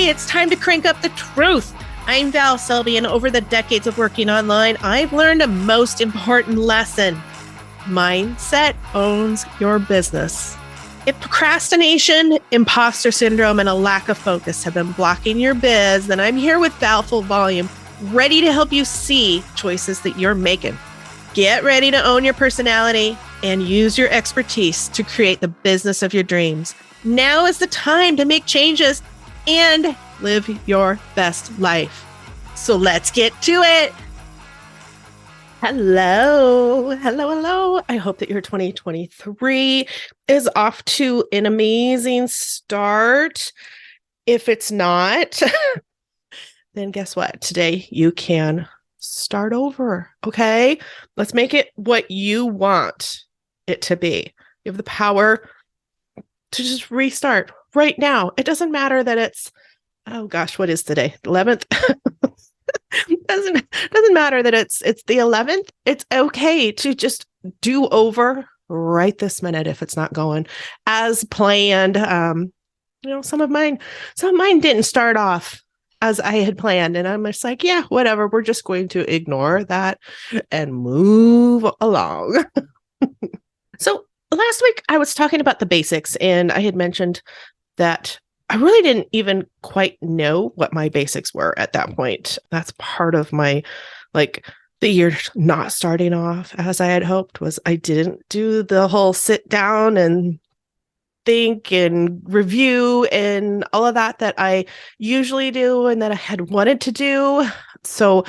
Hey, it's time to crank up the truth. I'm Val Selby, and over the decades of working online, I've learned a most important lesson. Mindset owns your business. If procrastination, imposter syndrome, and a lack of focus have been blocking your biz, then I'm here with Val Full Volume, ready to help you see choices that you're making. Get ready to own your personality and use your expertise to create the business of your dreams. Now is the time to make changes and live your best life. So let's get to it. Hello. I hope that your 2023 is off to an amazing start. If it's not, then guess what? Today you can start over. Okay. Let's make it what you want it to be. You have the power to just restart right now. It doesn't matter that it's, oh gosh, what is today? 11th? doesn't matter that it's the 11th. It's okay to just do over right this minute if it's not going as planned. Some of mine didn't start off as I had planned, and I'm just like, yeah, whatever. We're just going to ignore that and move along. So last week I was talking about the basics, and I had mentioned that I really didn't even quite know what my basics were at that point. That's part of my, the year not starting off as I had hoped was I didn't do the whole sit down and think and review and all of that I usually do and that I had wanted to do. So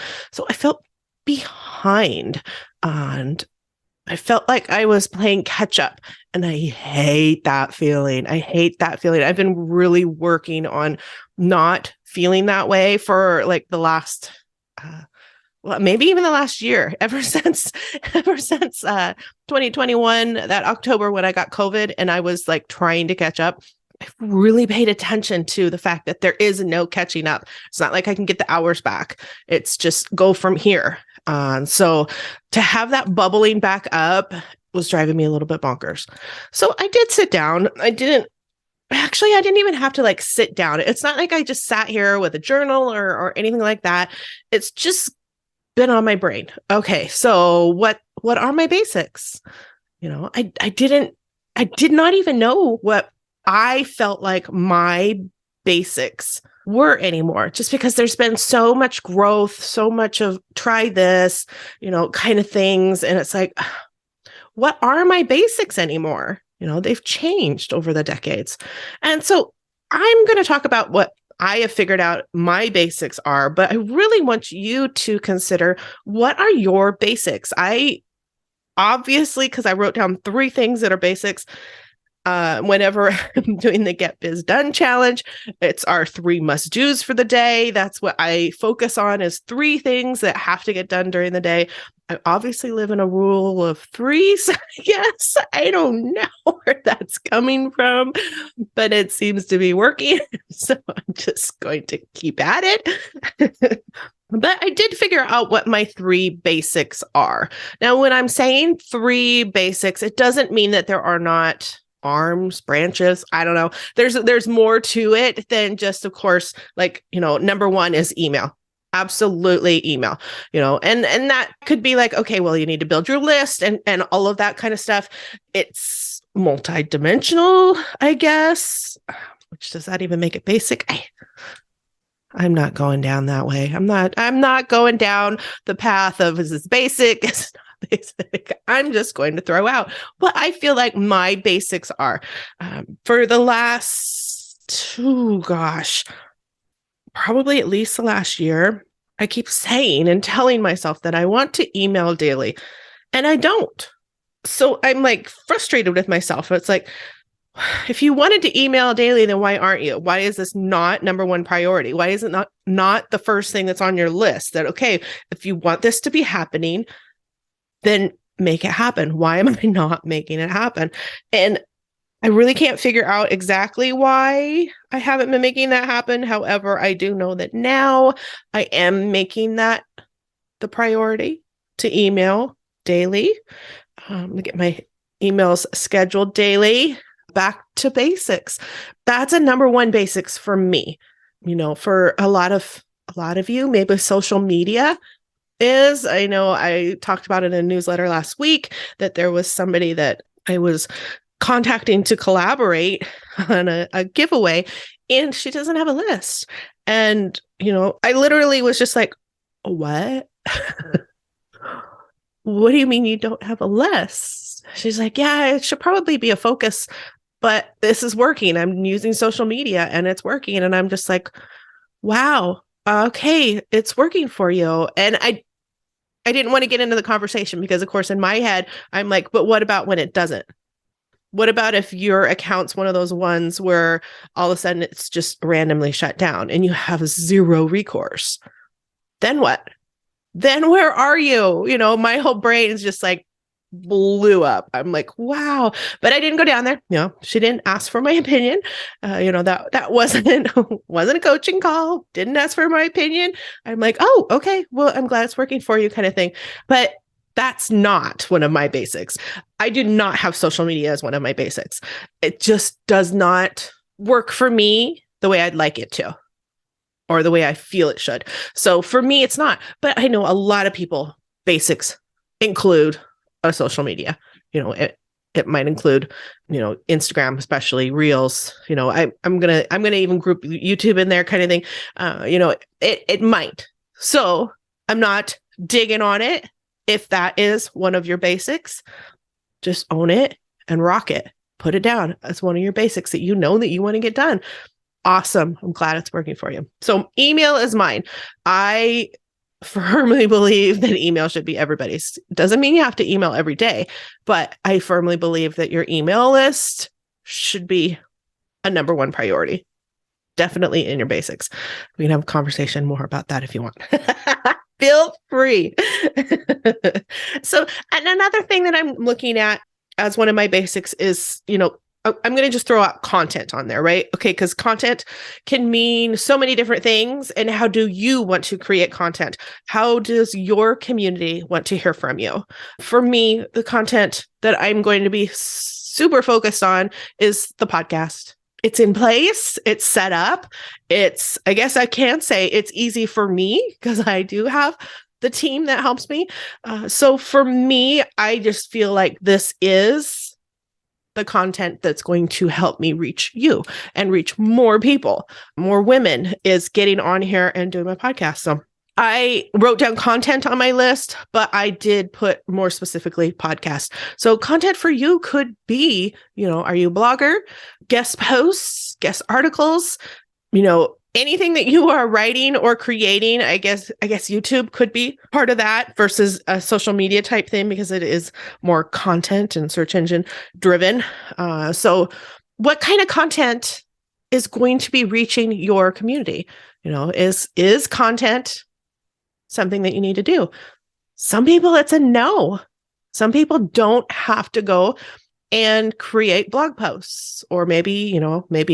I felt behind, and I felt like I was playing catch up, and I hate that feeling. I've been really working on not feeling that way for the last, maybe even the last year, ever since 2021, that October when I got COVID and I was trying to catch up. I've really paid attention to the fact that there is no catching up. It's not like I can get the hours back. It's just go from here. So to have that bubbling back up was driving me a little bit bonkers. So I did sit down. I didn't even have to sit down. It's not like I just sat here with a journal or anything like that. It's just been on my brain. Okay. So what are my basics? I did not even know what I felt like my basics were anymore, just because there's been so much growth, so much of try this, kind of things. And it's like, what are my basics anymore? They've changed over the decades. And so I'm going to talk about what I have figured out my basics are, but I really want you to consider, what are your basics? Because I wrote down 3 things that are basics. Whenever I'm doing the Get Biz Done challenge, it's our 3 must-dos for the day. That's what I focus on, is 3 things that have to get done during the day. I obviously live in a rule of 3, so I guess I don't know where that's coming from, but it seems to be working. So I'm just going to keep at it. But I did figure out what my 3 basics are. Now, when I'm saying 3 basics, it doesn't mean that there are not arms, branches. I don't know. There's more to it than just, of course, number 1 is email. Absolutely email, and that could be okay, well, you need to build your list and all of that kind of stuff. It's multidimensional, I guess, which does that even make it basic? I'm not going down that way. I'm not going down the path of, is this basic? Is it not basic? I'm just going to throw out what I feel like my basics are. For the last, probably at least the last year, I keep saying and telling myself that I want to email daily, and I don't. So I'm frustrated with myself. It's if you wanted to email daily, then why aren't you? Why is this not number 1 priority? Why is it not the first thing that's on your list? That, okay, if you want this to be happening, then make it happen. Why am I not making it happen? And I really can't figure out exactly why I haven't been making that happen. However, I do know that now I am making that the priority to email daily. Get my emails scheduled daily. Back to basics. That's a number 1 basics for me. For a lot of you, maybe social media is. I know I talked about it in a newsletter last week that there was somebody that I was contacting to collaborate on a giveaway, and she doesn't have a list. And, I literally was just like, what? What do you mean you don't have a list? She's like, yeah, it should probably be a focus, but this is working. I'm using social media and it's working. And I'm just like, wow, okay, it's working for you. And I didn't want to get into the conversation because, of course, in my head, I'm like, but what about when it doesn't? What about if your account's one of those ones where all of a sudden it's just randomly shut down and you have zero recourse? Then what? Then where are you? My whole brain is just like blew up. I'm like, wow. But I didn't go down there. She didn't ask for my opinion. That wasn't wasn't a coaching call. Didn't ask for my opinion. I'm like, oh, okay. Well, I'm glad it's working for you, kind of thing. But that's not one of my basics. I do not have social media as one of my basics. It just does not work for me the way I'd like it to, or the way I feel it should. So for me, it's not. But I know a lot of people, basics include a social media. It might include, Instagram, especially Reels. I'm gonna even group YouTube in there, kind of thing. It might. So I'm not digging on it. If that is one of your basics, just own it and rock it. Put it down as one of your basics that you know that you want to get done. Awesome. I'm glad it's working for you. So email is mine. I firmly believe that email should be everybody's. Doesn't mean you have to email every day, but I firmly believe that your email list should be a number one priority. Definitely in your basics. We can have a conversation more about that if you want. Feel free. So, and another thing that I'm looking at as one of my basics is, I'm going to just throw out content on there, right? Okay, because content can mean so many different things. And how do you want to create content? How does your community want to hear from you? For me, the content that I'm going to be super focused on is the podcast. It's in place. It's set up. I guess I can say it's easy for me because I do have the team that helps me. So for me, I just feel like this is the content that's going to help me reach you and reach more people, more women, is getting on here and doing my podcast. So I wrote down content on my list, but I did put more specifically podcast. So content for you could be, are you a blogger, guest posts, guest articles, anything that you are writing or creating. I guess YouTube could be part of that versus a social media type thing because it is more content and search engine driven. So what kind of content is going to be reaching your community? Is content something that you need to do? Some people, it's a no. Some people don't have to go and create blog posts, or maybe a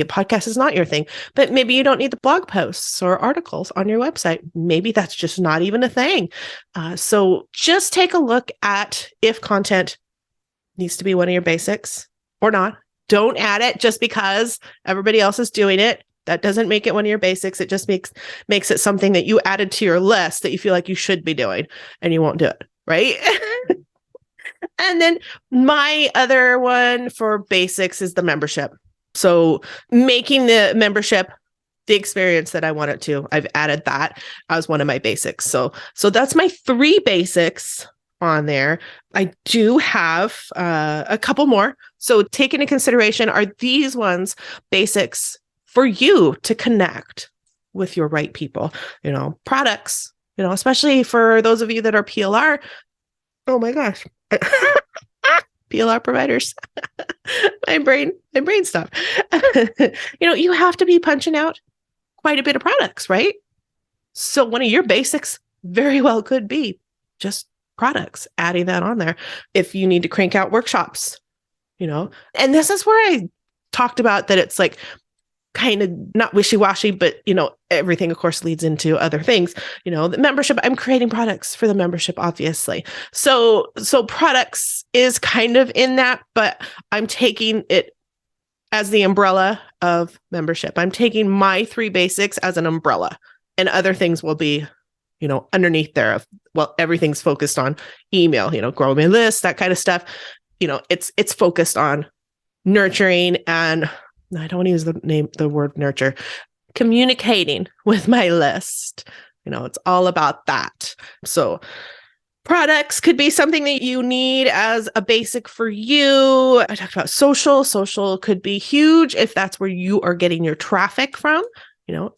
podcast is not your thing, but maybe you don't need the blog posts or articles on your website. Maybe that's just not even a thing. So just take a look at if content needs to be one of your basics or not. Don't add it just because everybody else is doing it. That doesn't make it one of your basics. It just makes it something that you added to your list that you feel like you should be doing and you won't do it, right? And then my other one for basics is the membership. So making the membership the experience that I want it to, I've added that as one of my basics. So that's my 3 basics on there. I do have a couple more. So take into consideration, are these ones basics for you to connect with your right people, products, especially for those of you that are PLR. Oh my gosh. PLR providers. my brain stopped. You have to be punching out quite a bit of products, right? So one of your basics very well could be just products, adding that on there. If you need to crank out workshops, and this is where I talked about that it's like kind of not wishy-washy, but everything of course leads into other things. The membership, I'm creating products for the membership, obviously. So products is kind of in that, but I'm taking it as the umbrella of membership. I'm taking my 3 basics as an umbrella, and other things will be, underneath there of, well, everything's focused on email, grow my list, that kind of stuff. It's focused on nurturing, and I don't want to use the word nurture, communicating with my list. It's all about that. So products could be something that you need as a basic for you. I talked about social. Social could be huge if that's where you are getting your traffic from.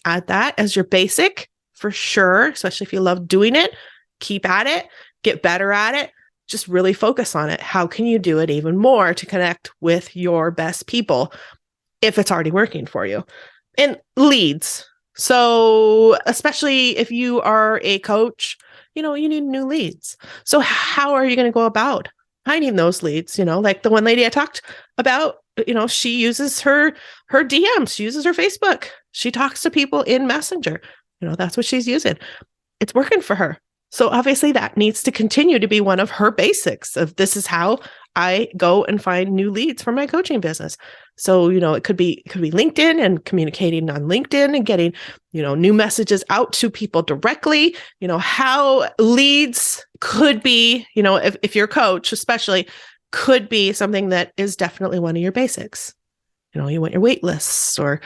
Add that as your basic for sure, especially if you love doing it. Keep at it, get better at it. Just really focus on it. How can you do it even more to connect with your best people if it's already working for you? And leads. So especially if you are a coach, you need new leads. So how are you going to go about finding those leads? Like the one lady I talked about, she uses her DMs, she uses her Facebook. She talks to people in Messenger. That's what she's using. It's working for her. So obviously that needs to continue to be one of her basics of this is how I go and find new leads for my coaching business. So, it could be LinkedIn and communicating on LinkedIn and getting, new messages out to people directly. How leads could be, if you're a coach, especially, could be something that is definitely one of your basics. You want your wait lists or,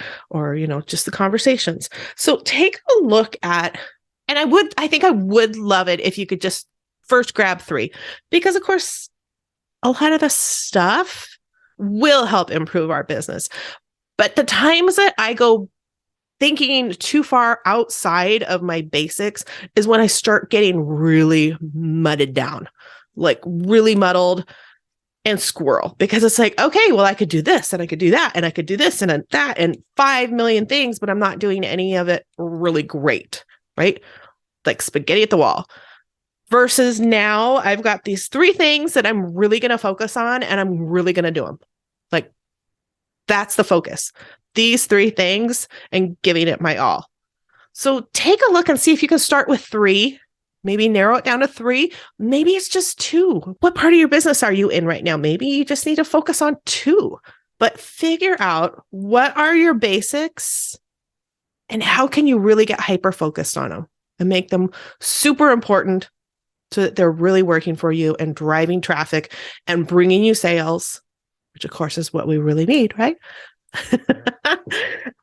just the conversations. So take a look at, and I think I would love it if you could just first grab 3, because of course, a lot of the stuff will help improve our business. But the times that I go thinking too far outside of my basics is when I start getting really mudded down, like really muddled and squirrel, because it's like, okay, well, I could do this and I could do that and I could do this and that and 5 million things, but I'm not doing any of it really great, right? Like spaghetti at the wall. Versus now I've got these 3 things that I'm really going to focus on and I'm really going to do them. Like that's the focus. These 3 things and giving it my all. So take a look and see if you can start with 3, maybe narrow it down to 3. Maybe it's just 2. What part of your business are you in right now? Maybe you just need to focus on 2, but figure out what are your basics and how can you really get hyper focused on them and make them super important so that they're really working for you and driving traffic and bringing you sales, which of course is what we really need, right?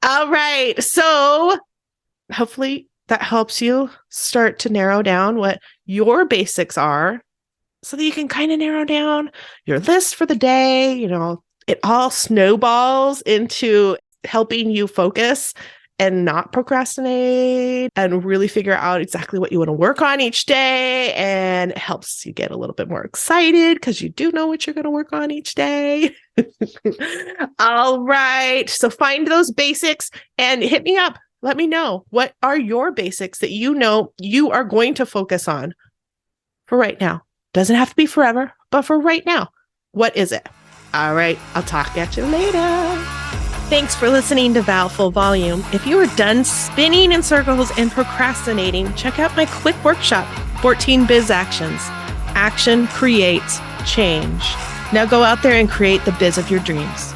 All right. So hopefully that helps you start to narrow down what your basics are so that you can kind of narrow down your list for the day. It all snowballs into helping you focus and not procrastinate and really figure out exactly what you want to work on each day. And it helps you get a little bit more excited because you do know what you're going to work on each day. All right. So find those basics and hit me up. Let me know, what are your basics that you are going to focus on for right now? Doesn't have to be forever, but for right now, what is it? All right. I'll talk at you later. Thanks for listening to Val Full Volume. If you are done spinning in circles and procrastinating, check out my quick workshop, 14 Biz Actions. Action creates change. Now go out there and create the biz of your dreams.